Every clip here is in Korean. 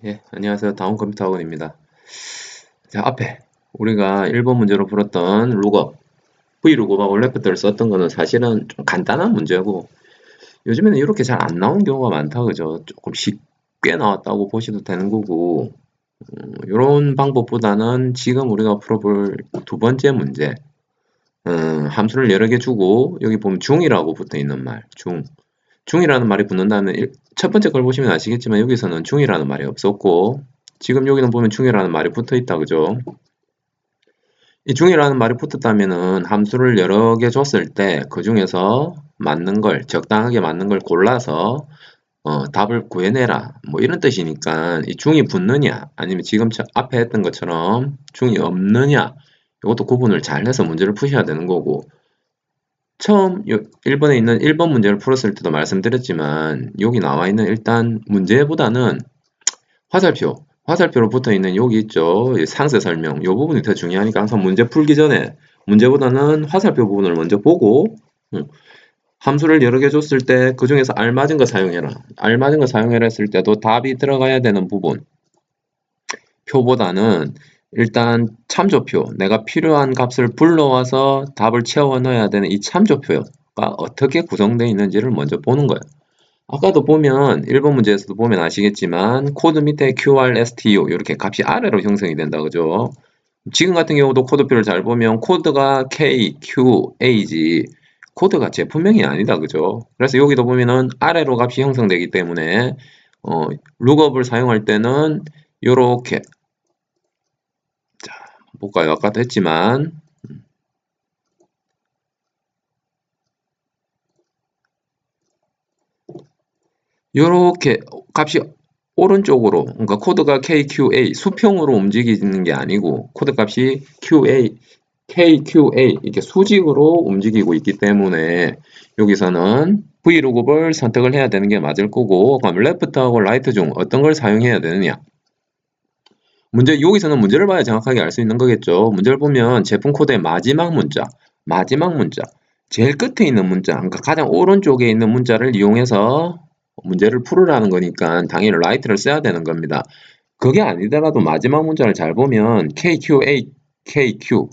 예, 안녕하세요. 다운 컴퓨터 학원입니다. 자, 앞에 우리가 1번 문제로 풀었던 룩업, V룩업하고 레프트를 썼던 거는 사실은 좀 간단한 문제고 요즘에는 이렇게 잘 안 나오는 경우가 많다, 그죠? 조금 쉽게 나왔다고 보셔도 되는 거고 이런 방법보다는 지금 우리가 풀어볼 두 번째 문제, 함수를 여러 개 주고 여기 보면 중이라고 붙어 있는 말, 중이라는 말이 붙는다면 첫 번째 걸 보시면 아시겠지만 여기서는 중이라는 말이 없었고 지금 여기는 보면 중이라는 말이 붙어 있다, 그죠? 이 중이라는 말이 붙었다면은 함수를 여러 개 줬을 때 그 중에서 맞는 걸, 적당하게 맞는 걸 골라서 답을 구해내라, 뭐 이런 뜻이니까 이 중이 붙느냐 아니면 지금 앞에 했던 것처럼 중이 없느냐, 이것도 구분을 잘 해서 문제를 푸셔야 되는 거고, 처음 1번에 있는 1번 문제를 풀었을 때도 말씀드렸지만 여기 나와 있는 일단 문제보다는 화살표로 붙어 있는 여기 있죠. 상세 설명. 이 부분이 더 중요하니까 항상 문제 풀기 전에 문제보다는 화살표 부분을 먼저 보고 함수를 여러 개 줬을 때 그 중에서 알맞은 거 사용해라. 알맞은 거 사용해라 했을 때도 답이 들어가야 되는 부분. 표보다는 일단 참조표, 내가 필요한 값을 불러와서 답을 채워 넣어야 되는 이 참조표가 어떻게 구성되어 있는지를 먼저 보는 거예요. 아까도 보면 1번 문제에서도 보면 아시겠지만 코드 밑에 QRSTU 이렇게 값이 아래로 형성이 된다, 그죠? 지금 같은 경우도 코드표를 잘 보면 코드가 K, Q, A지 코드가 제품명이 아니다, 그죠? 그래서 여기도 보면은 아래로 값이 형성되기 때문에 룩업을 사용할 때는 요렇게, 자 볼까요? 아까도 했지만 요렇게 값이 오른쪽으로, 그러니까 코드가 KQA 수평으로 움직이는 게 아니고 코드 값이 QA, KQA 이렇게 수직으로 움직이고 있기 때문에 여기서는 V룩업을 선택을 해야 되는 게 맞을 거고, 그럼 레프트하고 라이트 중 어떤 걸 사용해야 되느냐, 여기서는 문제를 봐야 정확하게 알 수 있는 거겠죠. 문제를 보면 제품 코드의 마지막 문자 제일 끝에 있는 문자, 그러니까 가장 오른쪽에 있는 문자를 이용해서 문제를 풀으라는 거니까 당연히 라이트를 써야 되는 겁니다. 그게 아니더라도 마지막 문자를 잘 보면 KQA, KQ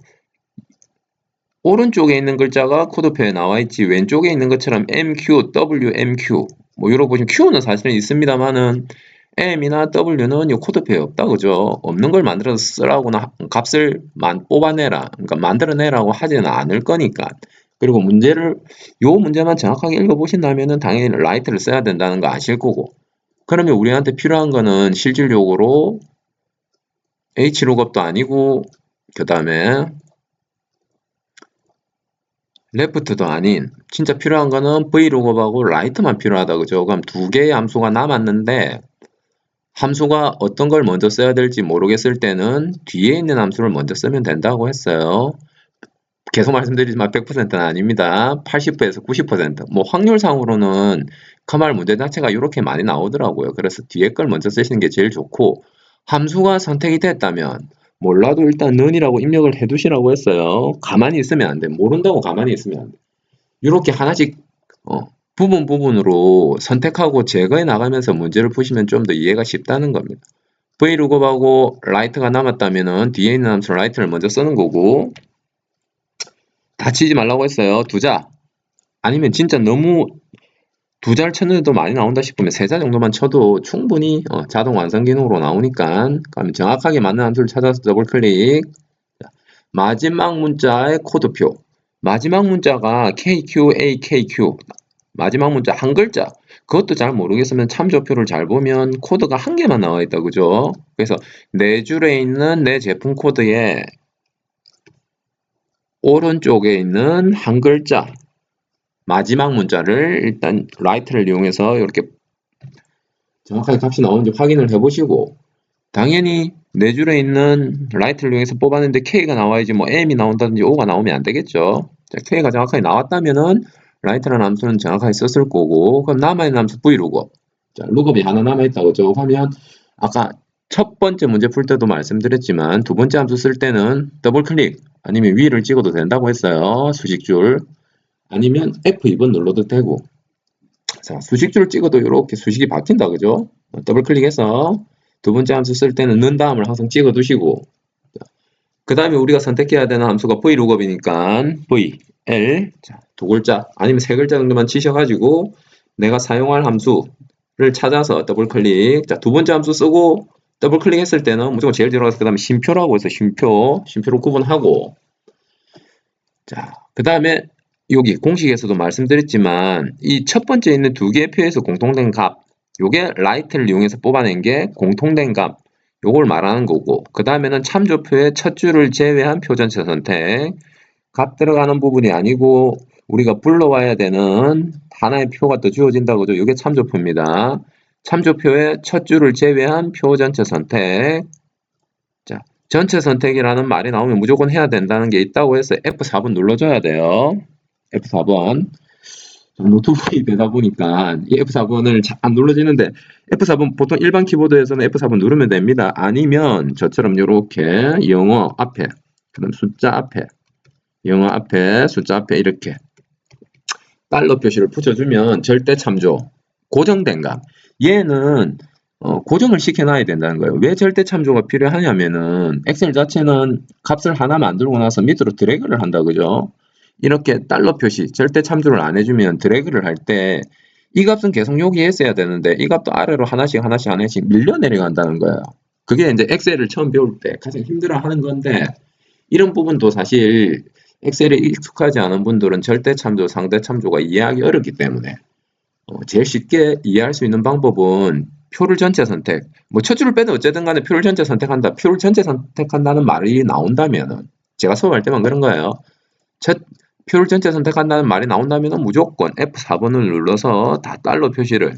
오른쪽에 있는 글자가 코드표에 나와 있지 왼쪽에 있는 것처럼 MQ, WMQ 뭐 이러고 보시면 Q는 사실은 있습니다만은 M이나 W는 이 코드표에 없다, 그죠? 없는 걸 만들어서 쓰라고나 값을 뽑아내라, 그러니까 만들어내라고 하지는 않을 거니까. 그리고 요 문제만 정확하게 읽어보신다면은 당연히 라이트를 써야 된다는 거 아실 거고, 그러면 우리한테 필요한 거는 실질적으로 H룩업도 아니고 그 다음에 레프트도 아닌 진짜 필요한 거는 V룩업하고 라이트만 필요하다, 그죠? 그럼 두 개의 함수가 남았는데 함수가 어떤 걸 먼저 써야 될지 모르겠을 때는 뒤에 있는 함수를 먼저 쓰면 된다고 했어요. 계속 말씀드리지만 100%는 아닙니다. 80%에서 90%. 뭐 확률상으로는 커말 문제 자체가 이렇게 많이 나오더라고요. 그래서 뒤에 걸 먼저 쓰시는 게 제일 좋고, 함수가 선택이 됐다면 몰라도 일단 none이라고 입력을 해두시라고 했어요. 가만히 있으면 안 돼. 모른다고 가만히 있으면 안 돼. 이렇게 하나씩 부분으로 선택하고 제거해 나가면서 문제를 푸시면 좀 더 이해가 쉽다는 겁니다. V룩업하고 라이트가 남았다면은 뒤에 있는 함수 라이트를 먼저 쓰는 거고, 다치지 말라고 했어요. 두자. 아니면 진짜 너무 두 자를 쳤는데도 많이 나온다 싶으면 세 자 정도만 쳐도 충분히 자동 완성 기능으로 나오니까, 그럼 정확하게 맞는 함수를 찾아서 더블 클릭. 마지막 문자의 코드표. 마지막 문자가 KQAKQ. 마지막 문자 한 글자. 그것도 잘 모르겠으면 참조표를 잘 보면 코드가 한 개만 나와 있다, 그죠? 그래서 네 줄에 있는 내 제품 코드에 오른쪽에 있는 한 글자 마지막 문자를 일단 라이트를 이용해서 이렇게 정확하게 값이 나오는지 확인을 해보시고, 당연히 네 줄에 있는 라이트를 이용해서 뽑았는데 K가 나와야지 뭐 M이 나온다든지 O가 나오면 안 되겠죠. 자, K가 정확하게 나왔다면은 라이트라는 함수는 정확하게 썼을 거고, 그럼 남아있는 함수 V룩업. 자, 룩업이 하나 남아있다고 죠. 그러면 아까 첫 번째 문제 풀 때도 말씀드렸지만 두 번째 함수 쓸 때는 더블 클릭 아니면 위를 찍어도 된다고 했어요. 수식줄. 아니면 F2번 눌러도 되고. 자, 수식줄 찍어도 이렇게 수식이 바뀐다, 그죠? 더블 클릭해서 두 번째 함수 쓸 때는 는 다음을 항상 찍어 두시고, 그 다음에 우리가 선택해야 되는 함수가 vlookup이니까 v, l, 자, 두 글자 아니면 세 글자 정도만 치셔가지고 내가 사용할 함수를 찾아서 더블 클릭, 자, 두 번째 함수 쓰고 더블 클릭했을 때는 무조건 제일 뒤로 가서 그 다음에 쉼표라고 해서 쉼표로 구분하고, 자, 그 다음에 여기 공식에서도 말씀드렸지만 이 첫 번째 있는 두 개의 표에서 공통된 값, 요게 라이트를 이용해서 뽑아낸 게 공통된 값, 요걸 말하는 거고, 그 다음에는 참조표의 첫 줄을 제외한 표 전체 선택, 값 들어가는 부분이 아니고 우리가 불러와야 되는 하나의 표가 또 주어진다고 하죠. 이게 참조표입니다. 참조표의 첫 줄을 제외한 표 전체 선택. 자, 전체 선택이라는 말이 나오면 무조건 해야 된다는 게 있다고 해서 F4번 눌러줘야 돼요. F4번. 노트북이 되다 보니까 이 F4번을 안 눌러지는데, F4번 보통 일반 키보드에서는 F4번 누르면 됩니다. 아니면 저처럼 이렇게 영어 앞에, 그다음 숫자 앞에, 영어 앞에, 숫자 앞에 이렇게 달러 표시를 붙여주면 절대 참조, 고정된 값. 얘는 고정을 시켜놔야 된다는 거예요. 왜 절대 참조가 필요하냐면은 엑셀 자체는 값을 하나 만들고 나서 밑으로 드래그를 한다, 그죠? 이렇게 달러 표시, 절대 참조를 안 해주면 드래그를 할 때 이 값은 계속 여기에 있어야 되는데 이 값도 아래로 하나씩 밀려 내려간다는 거예요. 그게 이제 엑셀을 처음 배울 때 가장 힘들어 하는 건데, 이런 부분도 사실 엑셀에 익숙하지 않은 분들은 절대 참조, 상대 참조가 이해하기 어렵기 때문에 제일 쉽게 이해할 수 있는 방법은 표를 전체 선택, 뭐 첫 줄을 빼도 어쨌든 간에 표를 전체 선택한다, 표를 전체 선택한다는 말이 나온다면은, 제가 수업할 때만 그런 거예요. 표를 전체 선택한다는 말이 나온다면 무조건 F4번을 눌러서 다 달러 표시를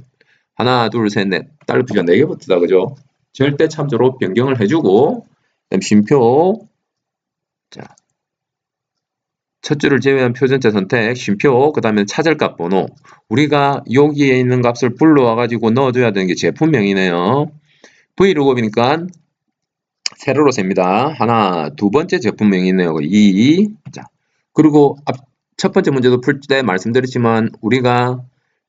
하나, 둘, 셋, 넷, 달러 표시가 4개 붙다, 그죠? 절대 참조로 변경을 해주고, 그다음 쉼표, 자, 첫 줄을 제외한 표 전체 선택, 쉼표, 그 다음에 찾을 값 번호. 우리가 여기에 있는 값을 불러와 가지고 넣어줘야 되는 게 제품명이네요. Vlookup이니까 세로로 셉니다. 하나, 두 번째 제품명이네요. 2. 자, 그리고 첫 번째 문제도 풀 때 말씀드렸지만 우리가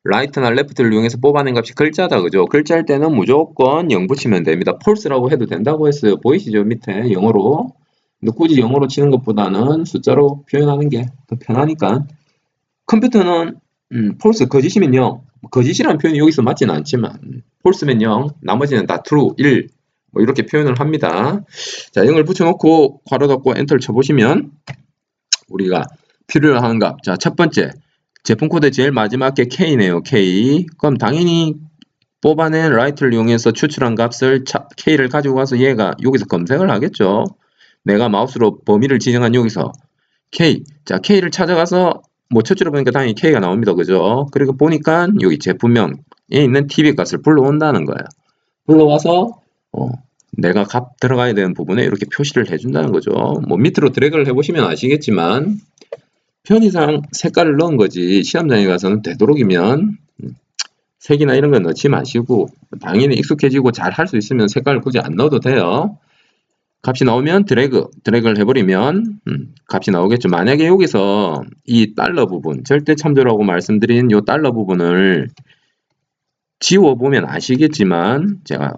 라이트나 레프트를 이용해서 뽑아낸 값이 글자다, 그죠? 글자일 때는 무조건 0 붙이면 됩니다. false라고 해도 된다고 했어요. 보이시죠? 밑에 영어로. 근데 굳이 영어로 치는 것보다는 숫자로 표현하는 게 더 편하니까. 컴퓨터는 false, 거짓이면 0. 거짓이라는 표현이 여기서 맞지는 않지만 false면 0, 나머지는 다 true, 1, 뭐 이렇게 표현을 합니다. 자, 0을 붙여놓고 괄호 닫고 엔터를 쳐보시면 우리가 필요로 하는 값. 자, 첫 번째 제품 코드 제일 마지막 게 K네요. K. 그럼 당연히 뽑아낸 라이트를 이용해서 추출한 값을 K를 가지고 가서 얘가 여기서 검색을 하겠죠. 내가 마우스로 범위를 지정한 여기서 K. 자, K를 찾아가서 뭐 첫 줄을 보니까 당연히 K가 나옵니다. 그죠? 그리고 보니까 여기 제품명에 있는 TV 값을 불러온다는 거예요. 불러와서 내가 값 들어가야 되는 부분에 이렇게 표시를 해준다는 거죠. 뭐 밑으로 드래그를 해보시면 아시겠지만 편의상 색깔을 넣은 거지 시험장에 가서는 되도록이면 색이나 이런 거 넣지 마시고, 당연히 익숙해지고 잘 할 수 있으면 색깔을 굳이 안 넣어도 돼요. 값이 나오면 드래그를 해버리면 값이 나오겠죠. 만약에 여기서 이 달러 부분, 절대 참조라고 말씀드린 이 달러 부분을 지워보면 아시겠지만, 제가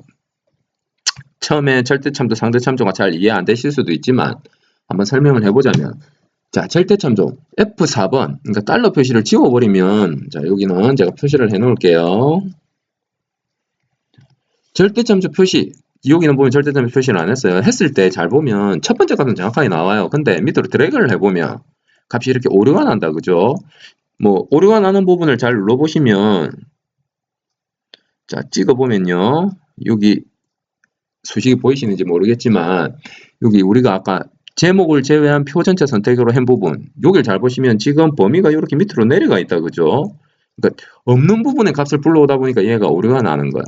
처음에 절대 참조, 상대 참조가 잘 이해 안 되실 수도 있지만 한번 설명을 해보자면, 자, 절대 참조 F4번, 그러니까 달러 표시를 지워버리면, 자, 여기는 제가 표시를 해 놓을게요. 절대 참조 표시, 여기는 보면 절대 참조 표시를 안 했어요. 했을 때 잘 보면 첫 번째 값은 정확하게 나와요. 근데 밑으로 드래그를 해보면 값이 이렇게 오류가 난다, 그죠? 뭐 오류가 나는 부분을 잘 눌러보시면, 자, 찍어보면요, 여기 수식이 보이시는지 모르겠지만 여기 우리가 아까 제목을 제외한 표 전체 선택으로 한 부분, 여기를 잘 보시면 지금 범위가 이렇게 밑으로 내려가 있다, 그죠? 그러니까 없는 부분의 값을 불러오다 보니까 얘가 오류가 나는 거야.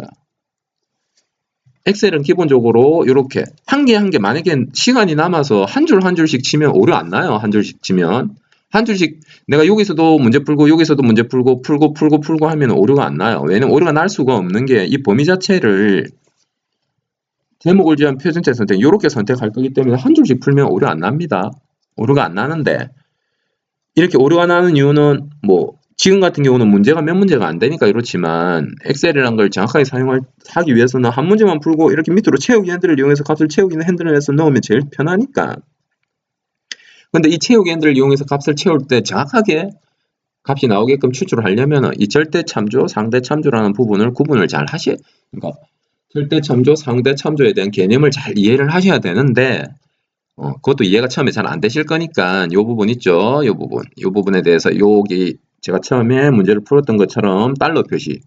엑셀은 기본적으로 이렇게 한 개 한 개, 만약에 시간이 남아서 한 줄 한 줄씩 치면 오류 안 나요. 한 줄씩 치면 한 줄씩 내가 여기서도 문제 풀고 여기서도 문제 풀고 하면 오류가 안 나요. 왜냐면 오류가 날 수가 없는 게 이 범위 자체를 제목을 지은 표 전체 선택 이렇게 선택할 거기 때문에 한 줄씩 풀면 오류 안 납니다. 오류가 안 나는데, 이렇게 오류가 나는 이유는 뭐 지금 같은 경우는 문제가 몇 문제가 안 되니까 이렇지만 엑셀이라는 걸 정확하게 사용하기 위해서는 한 문제만 풀고 이렇게 밑으로 채우기 핸들을 이용해서 값을 채우기는 핸들을 해서 넣으면 제일 편하니까. 근데 이 채우기 핸들을 이용해서 값을 채울 때 정확하게 값이 나오게끔 추출을 하려면 이 절대 참조, 상대 참조라는 부분을 구분을 잘 하셔야, 그러니까 절대 참조, 상대 참조에 대한 개념을 잘 이해를 하셔야 되는데 그것도 이해가 처음에 잘 안 되실 거니까 요 부분 있죠? 요 부분에 대해서 여기 제가 처음에 문제를 풀었던 것처럼 달러 표시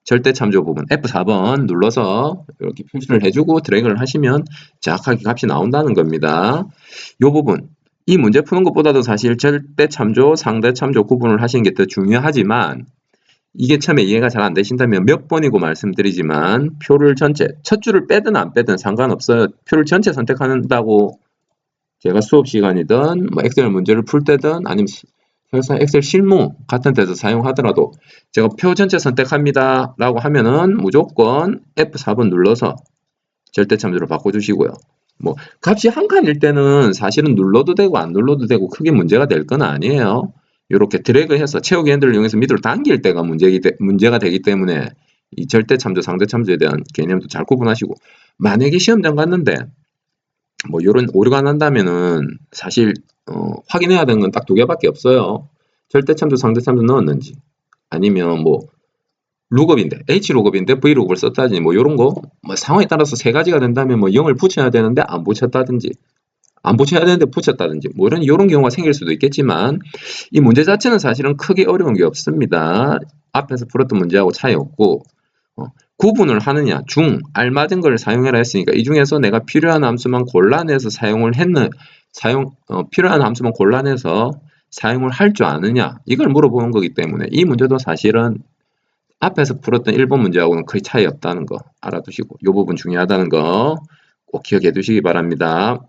절대 참조 부분 F4번 눌러서 이렇게 표시를 해주고 드래그를 하시면 정확하게 값이 나온다는 겁니다. 요 부분 이 문제 푸는 것보다도 사실 절대 참조, 상대 참조 구분을 하시는 게 더 중요하지만 이게 처음에 이해가 잘 안 되신다면 몇 번이고 말씀드리지만 표를 전체, 첫 줄을 빼든 안 빼든 상관없어요. 표를 전체 선택한다고 제가 수업 시간이든 뭐 엑셀 문제를 풀 때든 아니면 설사 엑셀 실무 같은 데서 사용하더라도 제가 표 전체 선택합니다 라고 하면은 무조건 F4번 눌러서 절대 참조로 바꿔주시고요. 뭐 값이 한 칸일 때는 사실은 눌러도 되고 안 눌러도 되고 크게 문제가 될 건 아니에요. 이렇게 드래그해서 채우기 핸들을 이용해서 밑으로 당길 때가 문제가 되기 때문에 이 절대 참조, 상대 참조에 대한 개념도 잘 구분하시고 만약에 시험장 갔는데 뭐 이런 오류가 난다면은 사실 확인해야 되는 건 딱 두 개밖에 없어요. 절대 참조, 상대 참조 넣었는지 아니면 뭐 룩업인데 H 룩업인데 V 룩업을 썼다든지 뭐 이런 거 뭐 상황에 따라서 세 가지가 된다면 뭐 0을 붙여야 되는데 안 붙였다든지 안 붙여야 되는데 붙였다든지 뭐 이런 경우가 생길 수도 있겠지만 이 문제 자체는 사실은 크게 어려운 게 없습니다. 앞에서 풀었던 문제하고 차이 없고 구분을 하느냐 중 알맞은 걸 사용해라 했으니까 이 중에서 내가 필요한 함수만 골라내서 필요한 함수만 골라내서 사용을 할 줄 아느냐 이걸 물어보는 거기 때문에 이 문제도 사실은 앞에서 풀었던 1번 문제하고는 거의 차이 없다는 거 알아두시고 이 부분 중요하다는 거 꼭 기억해 두시기 바랍니다.